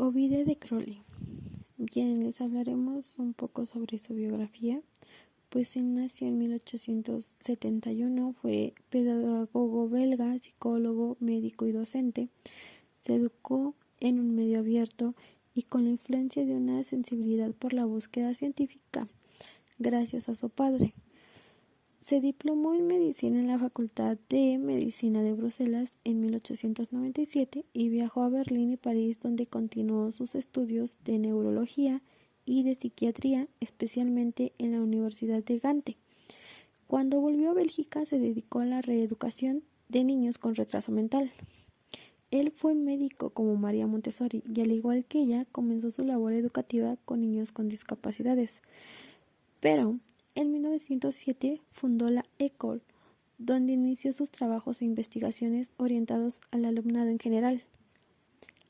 Ovide de Crowley. Bien, les hablaremos un poco sobre su biografía. Pues él nació en 1871, fue pedagogo belga, psicólogo, médico y docente. Se educó en un medio abierto y con la influencia de una sensibilidad por la búsqueda científica, gracias a su padre. Se diplomó en medicina en la Facultad de Medicina de Bruselas en 1897 y viajó a Berlín y París, donde continuó sus estudios de neurología y de psiquiatría, especialmente en la Universidad de Gante. Cuando volvió a Bélgica, se dedicó a la reeducación de niños con retraso mental. Él fue médico como María Montessori y, al igual que ella, comenzó su labor educativa con niños con discapacidades. Pero en 1907 fundó la École, donde inició sus trabajos e investigaciones orientados al alumnado en general.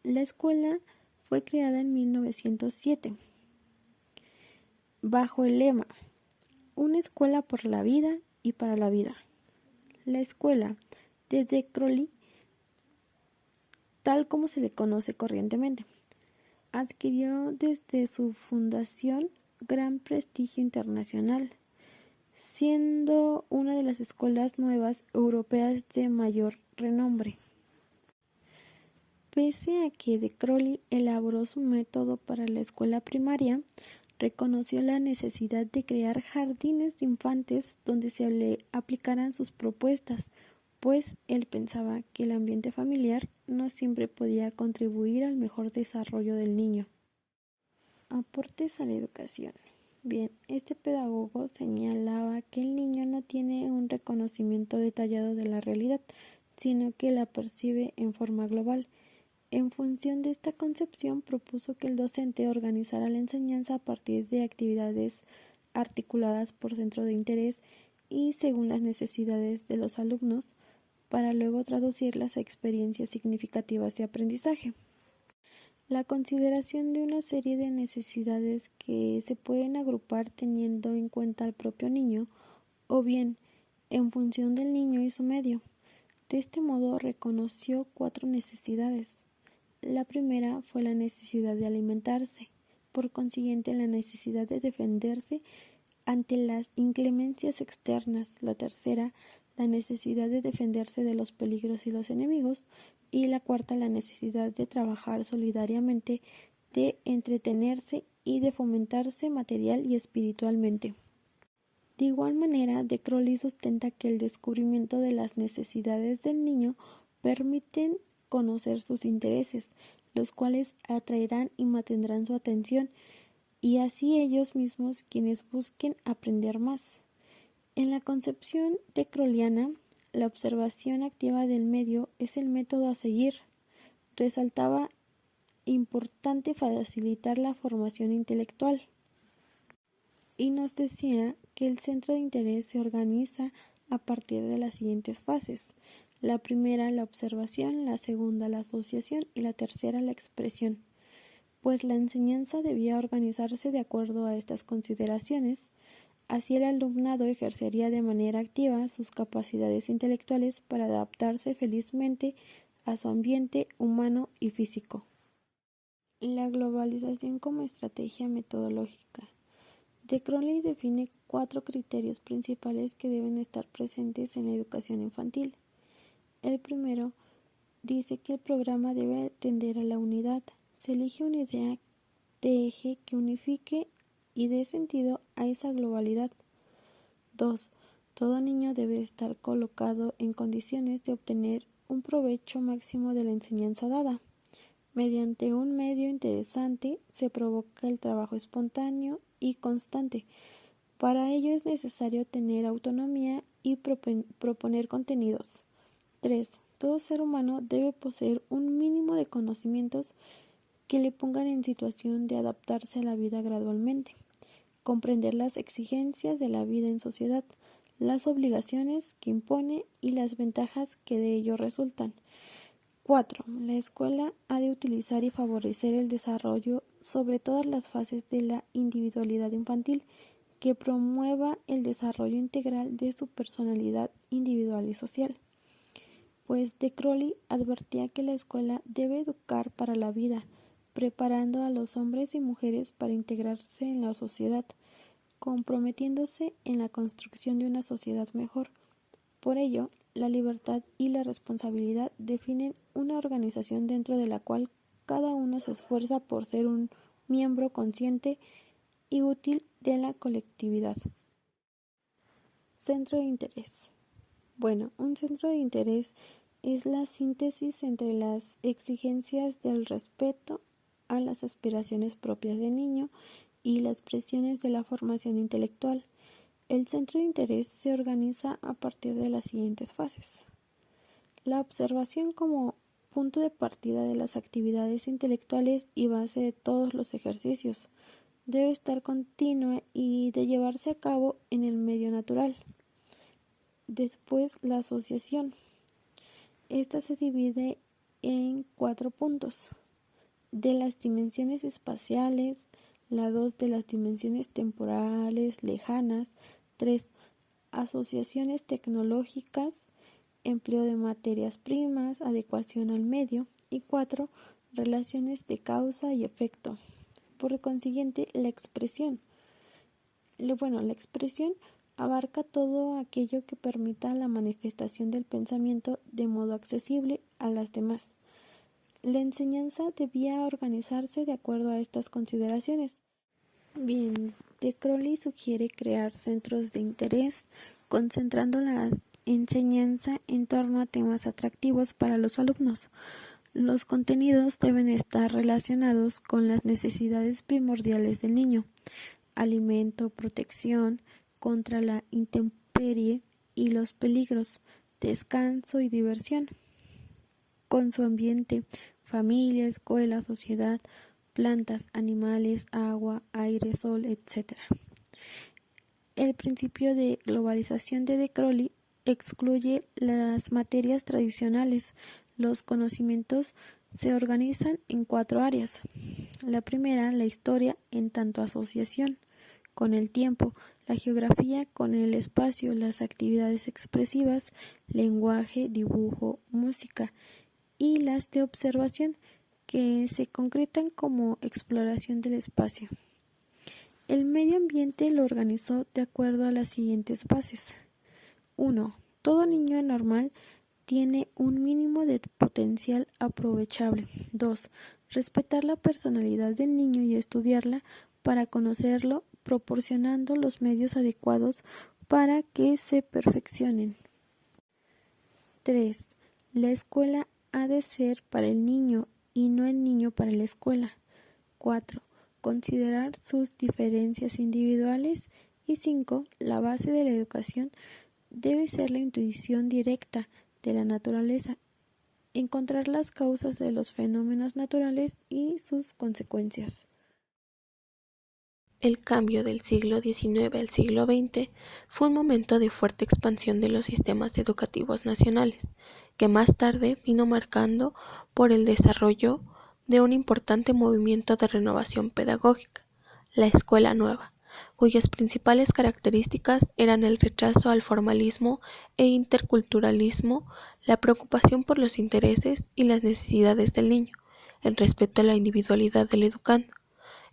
La escuela fue creada en 1907 bajo el lema "Una escuela por la vida y para la vida". La escuela de Crowley, tal como se le conoce corrientemente, adquirió desde su fundación gran prestigio internacional, siendo una de las escuelas nuevas europeas de mayor renombre. Pese a que de Crowley elaboró su método para la escuela primaria, reconoció la necesidad de crear jardines de infantes donde se le aplicaran sus propuestas, pues él pensaba que el ambiente familiar no siempre podía contribuir al mejor desarrollo del niño. Aportes a la educación. Bien, este pedagogo señalaba que el niño no tiene un reconocimiento detallado de la realidad, sino que la percibe en forma global. En función de esta concepción, propuso que el docente organizara la enseñanza a partir de actividades articuladas por centro de interés y según las necesidades de los alumnos, para luego traducirlas a experiencias significativas de aprendizaje. La consideración de una serie de necesidades que se pueden agrupar teniendo en cuenta al propio niño, o bien en función del niño y su medio. De este modo reconoció 4 necesidades. La primera fue la necesidad de alimentarse, por consiguiente la necesidad de defenderse ante las inclemencias externas. La tercera, la necesidad de defenderse de los peligros y los enemigos. Y la cuarta, la necesidad de trabajar solidariamente, de entretenerse y de fomentarse material y espiritualmente. De igual manera, de Crowley sustenta que el descubrimiento de las necesidades del niño permiten conocer sus intereses, los cuales atraerán y mantendrán su atención, y así ellos mismos quienes busquen aprender más. En la concepción de crowleyana, la observación activa del medio es el método a seguir. Resaltaba importante facilitar la formación intelectual. Y nos decía que el centro de interés se organiza a partir de las siguientes fases. La primera, la observación; la segunda, la asociación; y la tercera, la expresión. Pues la enseñanza debía organizarse de acuerdo a estas consideraciones. Así el alumnado ejercería de manera activa sus capacidades intelectuales para adaptarse felizmente a su ambiente humano y físico. La globalización como estrategia metodológica. De Crowley define 4 criterios principales que deben estar presentes en la educación infantil. El primero dice que el programa debe atender a la unidad. Se elige una idea de eje que unifique y dé sentido a esa globalidad. 2. Todo niño debe estar colocado en condiciones de obtener un provecho máximo de la enseñanza dada. Mediante un medio interesante se provoca el trabajo espontáneo y constante. Para ello es necesario tener autonomía y proponer contenidos. 3. Todo ser humano debe poseer un mínimo de conocimientos que le pongan en situación de adaptarse a la vida gradualmente, comprender las exigencias de la vida en sociedad, las obligaciones que impone y las ventajas que de ello resultan. 4. La escuela ha de utilizar y favorecer el desarrollo sobre todas las fases de la individualidad infantil, que promueva el desarrollo integral de su personalidad individual y social. Pues de Crowley advertía que la escuela debe educar para la vida, preparando a los hombres y mujeres para integrarse en la sociedad, comprometiéndose en la construcción de una sociedad mejor. Por ello, la libertad y la responsabilidad definen una organización dentro de la cual cada uno se esfuerza por ser un miembro consciente y útil de la colectividad. Centro de interés. Bueno, un centro de interés es la síntesis entre las exigencias del respeto a las aspiraciones propias del niño y las presiones de la formación intelectual. El centro de interés se organiza a partir de las siguientes fases. La observación como punto de partida de las actividades intelectuales y base de todos los ejercicios. Debe estar continua y de llevarse a cabo en el medio natural. Después, la asociación. Esta se divide en 4 puntos. De las dimensiones espaciales, la 2 de las dimensiones temporales lejanas, 3 asociaciones tecnológicas, empleo de materias primas, adecuación al medio, y 4 relaciones de causa y efecto. Por consiguiente, la expresión. La expresión abarca todo aquello que permita la manifestación del pensamiento de modo accesible a las demás. La enseñanza debía organizarse de acuerdo a estas consideraciones. Bien, de Crowley sugiere crear centros de interés, concentrando la enseñanza en torno a temas atractivos para los alumnos. Los contenidos deben estar relacionados con las necesidades primordiales del niño: alimento, protección contra la intemperie y los peligros, descanso y diversión, con su ambiente, familia, escuela, sociedad, plantas, animales, agua, aire, sol, etc. El principio de globalización de Crowley excluye las materias tradicionales. Los conocimientos se organizan en 4 áreas. La primera, la historia en tanto asociación con el tiempo, la geografía con el espacio, las actividades expresivas, lenguaje, dibujo, música, y las de observación, que se concretan como exploración del espacio. El medio ambiente lo organizó de acuerdo a las siguientes bases. 1. Todo niño normal tiene un mínimo de potencial aprovechable. 2. Respetar la personalidad del niño y estudiarla para conocerlo, proporcionando los medios adecuados para que se perfeccionen. 3. La escuela ha de ser para el niño y no el niño para la escuela. 4. Considerar sus diferencias individuales. Y 5. La base de la educación debe ser la intuición directa de la naturaleza, encontrar las causas de los fenómenos naturales y sus consecuencias. El cambio del siglo XIX al siglo XX fue un momento de fuerte expansión de los sistemas educativos nacionales, que más tarde vino marcando por el desarrollo de un importante movimiento de renovación pedagógica, la Escuela Nueva, cuyas principales características eran el rechazo al formalismo e interculturalismo, la preocupación por los intereses y las necesidades del niño, el respeto a la individualidad del educando.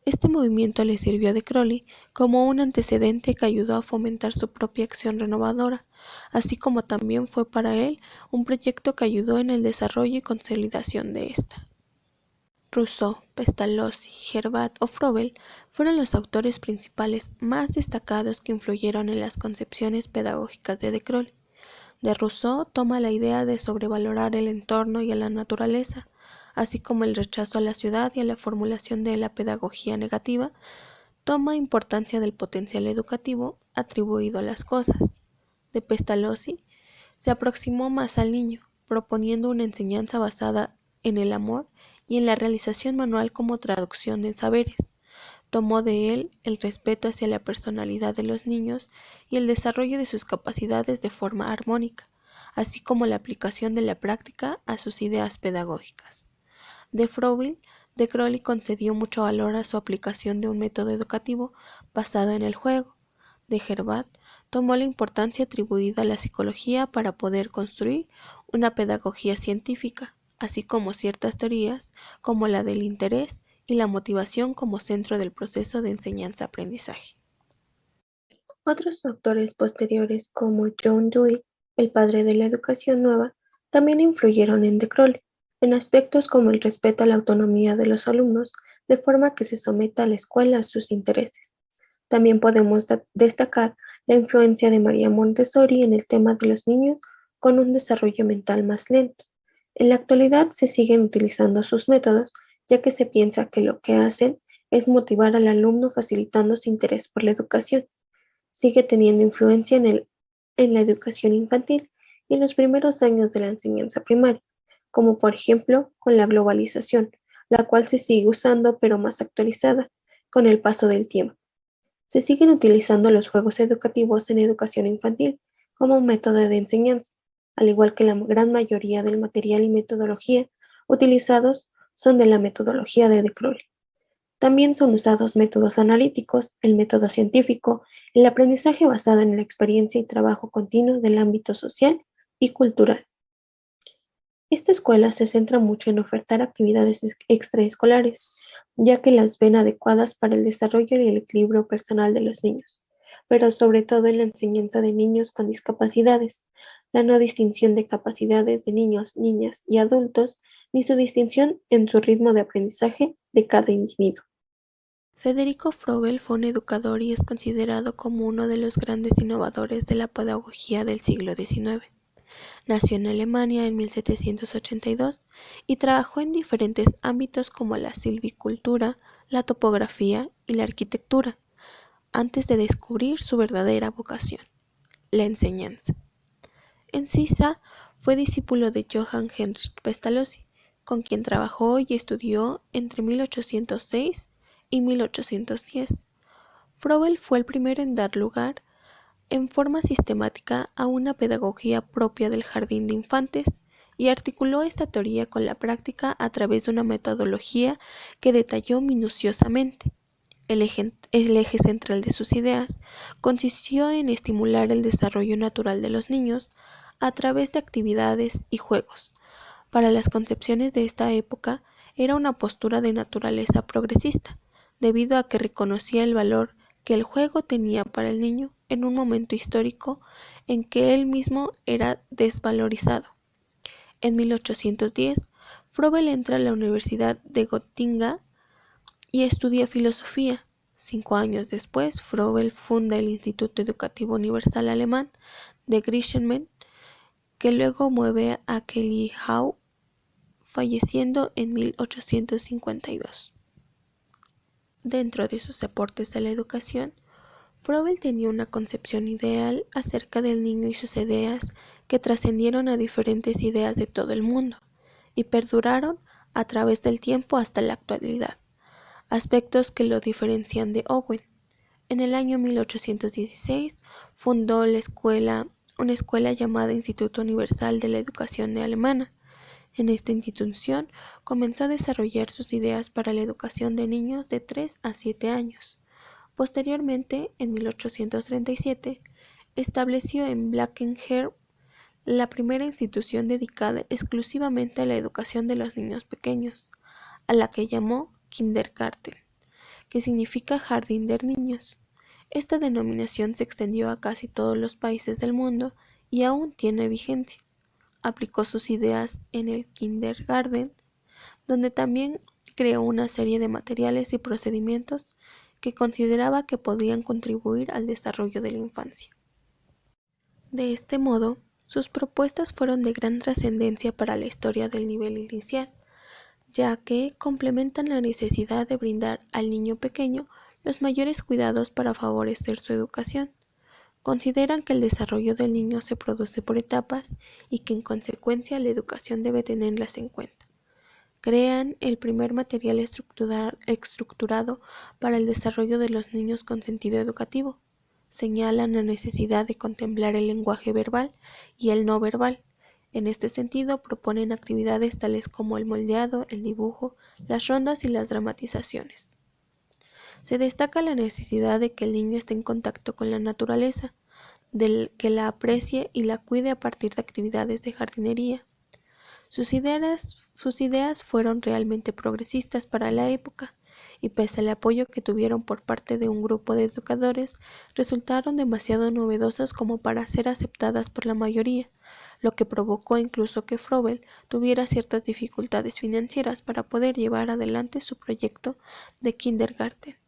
Este movimiento le sirvió a de Crowley como un antecedente que ayudó a fomentar su propia acción renovadora, así como también fue para él un proyecto que ayudó en el desarrollo y consolidación de esta. Rousseau, Pestalozzi, Herbat o Froebel fueron los autores principales más destacados que influyeron en las concepciones pedagógicas de Crowley. De Rousseau toma la idea de sobrevalorar el entorno y a la naturaleza, así como el rechazo a la ciudad y a la formulación de la pedagogía negativa, toma importancia del potencial educativo atribuido a las cosas. De Pestalozzi se aproximó más al niño, proponiendo una enseñanza basada en el amor y en la realización manual como traducción de saberes. Tomó de él el respeto hacia la personalidad de los niños y el desarrollo de sus capacidades de forma armónica, así como la aplicación de la práctica a sus ideas pedagógicas. De Froebel, de Crowley concedió mucho valor a su aplicación de un método educativo basado en el juego. De Herbat tomó la importancia atribuida a la psicología para poder construir una pedagogía científica, así como ciertas teorías como la del interés y la motivación como centro del proceso de enseñanza-aprendizaje. Otros autores posteriores, como John Dewey, el padre de la educación nueva, también influyeron en de Crowley, en aspectos como el respeto a la autonomía de los alumnos, de forma que se someta a la escuela a sus intereses. También podemos destacar la influencia de María Montessori en el tema de los niños con un desarrollo mental más lento. En la actualidad se siguen utilizando sus métodos, ya que se piensa que lo que hacen es motivar al alumno facilitando su interés por la educación. Sigue teniendo influencia en la educación infantil y en los primeros años de la enseñanza primaria, como por ejemplo con la globalización, la cual se sigue usando pero más actualizada con el paso del tiempo. Se siguen utilizando los juegos educativos en educación infantil como un método de enseñanza, al igual que la gran mayoría del material y metodología utilizados son de la metodología de Crowley. También son usados métodos analíticos, el método científico, el aprendizaje basado en la experiencia y trabajo continuo del ámbito social y cultural. Esta escuela se centra mucho en ofertar actividades extraescolares, ya que las ven adecuadas para el desarrollo y el equilibrio personal de los niños, pero sobre todo en la enseñanza de niños con discapacidades, la no distinción de capacidades de niños, niñas y adultos, ni su distinción en su ritmo de aprendizaje de cada individuo. Federico Froebel fue un educador y es considerado como uno de los grandes innovadores de la pedagogía del siglo XIX. Nació en Alemania en 1782 y trabajó en diferentes ámbitos como la silvicultura, la topografía y la arquitectura, antes de descubrir su verdadera vocación, la enseñanza. En Suiza fue discípulo de Johann Heinrich Pestalozzi, con quien trabajó y estudió entre 1806 y 1810. Froebel fue el primero en dar lugar en forma sistemática a una pedagogía propia del jardín de infantes y articuló esta teoría con la práctica a través de una metodología que detalló minuciosamente. El eje central de sus ideas consistió en estimular el desarrollo natural de los niños a través de actividades y juegos. Para las concepciones de esta época era una postura de naturaleza progresista, debido a que reconocía el valor que el juego tenía para el niño en un momento histórico en que él mismo era desvalorizado. En 1810, Froebel entra a la Universidad de Gotinga y estudia filosofía. 5 años después, Froebel funda el Instituto Educativo Universal Alemán de Grishmen, que luego mueve a Kellyhau, falleciendo en 1852. Dentro de sus aportes a la educación, Froebel tenía una concepción ideal acerca del niño y sus ideas que trascendieron a diferentes ideas de todo el mundo y perduraron a través del tiempo hasta la actualidad, aspectos que lo diferencian de Owen. En el año 1816 fundó una escuela llamada Instituto Universal de la Educación Alemana. En esta institución comenzó a desarrollar sus ideas para la educación de niños de 3 a 7 años. Posteriormente, en 1837, estableció en Blankenheim la primera institución dedicada exclusivamente a la educación de los niños pequeños, a la que llamó Kindergarten, que significa jardín de niños. Esta denominación se extendió a casi todos los países del mundo y aún tiene vigencia. Aplicó sus ideas en el Kindergarten, donde también creó una serie de materiales y procedimientos que consideraba que podían contribuir al desarrollo de la infancia. De este modo, sus propuestas fueron de gran trascendencia para la historia del nivel inicial, ya que complementan la necesidad de brindar al niño pequeño los mayores cuidados para favorecer su educación. Consideran que el desarrollo del niño se produce por etapas y que en consecuencia la educación debe tenerlas en cuenta. Crean el primer material estructurado para el desarrollo de los niños con sentido educativo. Señalan la necesidad de contemplar el lenguaje verbal y el no verbal. En este sentido, proponen actividades tales como el moldeado, el dibujo, las rondas y las dramatizaciones. Se destaca la necesidad de que el niño esté en contacto con la naturaleza, que la aprecie y la cuide a partir de actividades de jardinería. Sus ideas fueron realmente progresistas para la época, y pese al apoyo que tuvieron por parte de un grupo de educadores, resultaron demasiado novedosas como para ser aceptadas por la mayoría, lo que provocó incluso que Froebel tuviera ciertas dificultades financieras para poder llevar adelante su proyecto de kindergarten.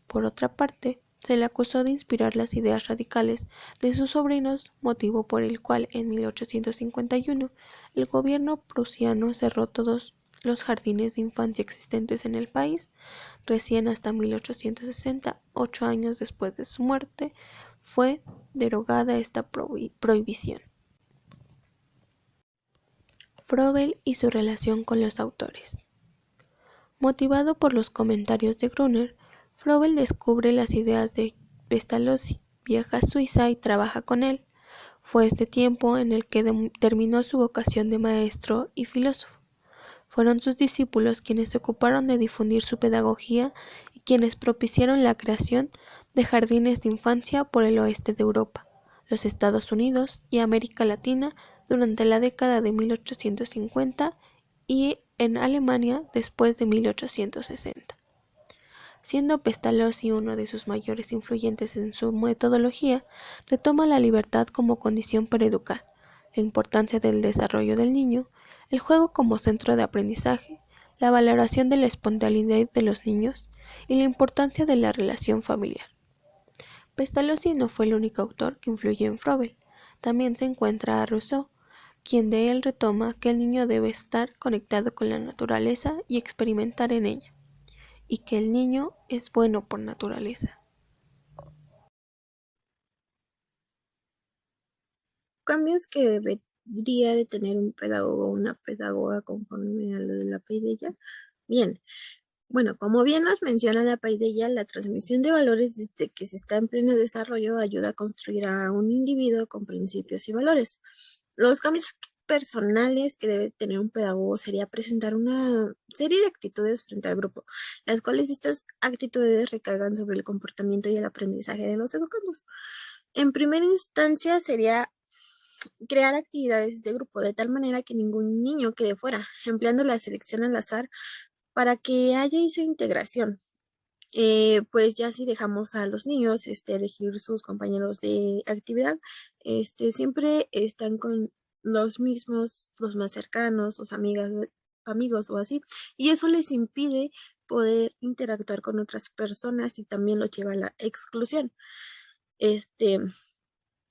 Por otra parte, se le acusó de inspirar las ideas radicales de sus sobrinos, motivo por el cual en 1851 el gobierno prusiano cerró todos los jardines de infancia existentes en el país. Recién hasta 1860, 8 años después de su muerte, fue derogada esta prohibición. Froebel y su relación con los autores. Motivado por los comentarios de Gruner, Froebel descubre las ideas de Pestalozzi, viaja a Suiza y trabaja con él. Fue este tiempo en el que terminó su vocación de maestro y filósofo. Fueron sus discípulos quienes se ocuparon de difundir su pedagogía y quienes propiciaron la creación de jardines de infancia por el oeste de Europa, los Estados Unidos y América Latina durante la década de 1850 y en Alemania después de 1860. Siendo Pestalozzi uno de sus mayores influyentes en su metodología, retoma la libertad como condición para educar, la importancia del desarrollo del niño, el juego como centro de aprendizaje, la valoración de la espontaneidad de los niños y la importancia de la relación familiar. Pestalozzi no fue el único autor que influyó en Froebel. También se encuentra a Rousseau, quien de él retoma que el niño debe estar conectado con la naturaleza y experimentar en ella, y que el niño es bueno por naturaleza. Cambios que debería de tener un pedagogo o una pedagoga conforme a lo de la paideia. Bien, bueno, como bien nos menciona la paideia, la transmisión de valores desde que se está en pleno desarrollo ayuda a construir a un individuo con principios y valores. Los cambios personales que debe tener un pedagogo sería presentar una serie de actitudes frente al grupo, las cuales estas actitudes recaigan sobre el comportamiento y el aprendizaje de los educandos. En primera instancia sería crear actividades de grupo de tal manera que ningún niño quede fuera, empleando la selección al azar para que haya esa integración. Pues ya si dejamos a los niños elegir sus compañeros de actividad, siempre están con los mismos, los más cercanos, sus amigos o así, y eso les impide poder interactuar con otras personas y también lo lleva a la exclusión. Este,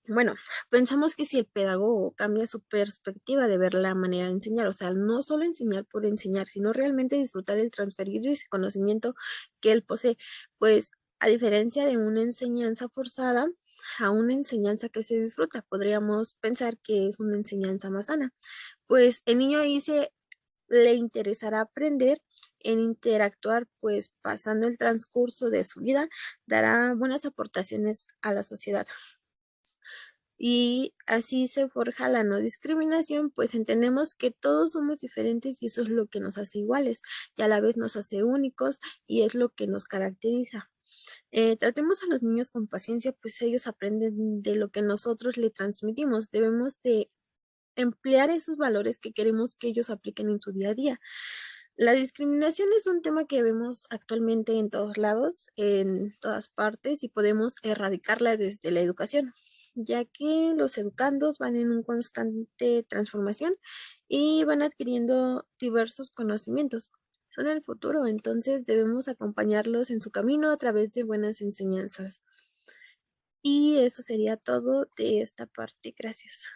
bueno, pensamos que si el pedagogo cambia su perspectiva de ver la manera de enseñar, o sea, no solo enseñar por enseñar, sino realmente disfrutar el transferir ese conocimiento que él posee, pues a diferencia de una enseñanza forzada, a una enseñanza que se disfruta, podríamos pensar que es una enseñanza más sana, pues el niño ahí se le interesará aprender en interactuar, pues pasando el transcurso de su vida, dará buenas aportaciones a la sociedad. Y así se forja la no discriminación, pues entendemos que todos somos diferentes y eso es lo que nos hace iguales y a la vez nos hace únicos y es lo que nos caracteriza. Tratemos a los niños con paciencia, pues ellos aprenden de lo que nosotros le transmitimos. Debemos de emplear esos valores que queremos que ellos apliquen en su día a día. La discriminación es un tema que vemos actualmente en todos lados, en todas partes, y podemos erradicarla desde la educación, ya que los educandos van en una constante transformación y van adquiriendo diversos conocimientos. Son el futuro, entonces debemos acompañarlos en su camino a través de buenas enseñanzas. Y eso sería todo de esta parte. Gracias.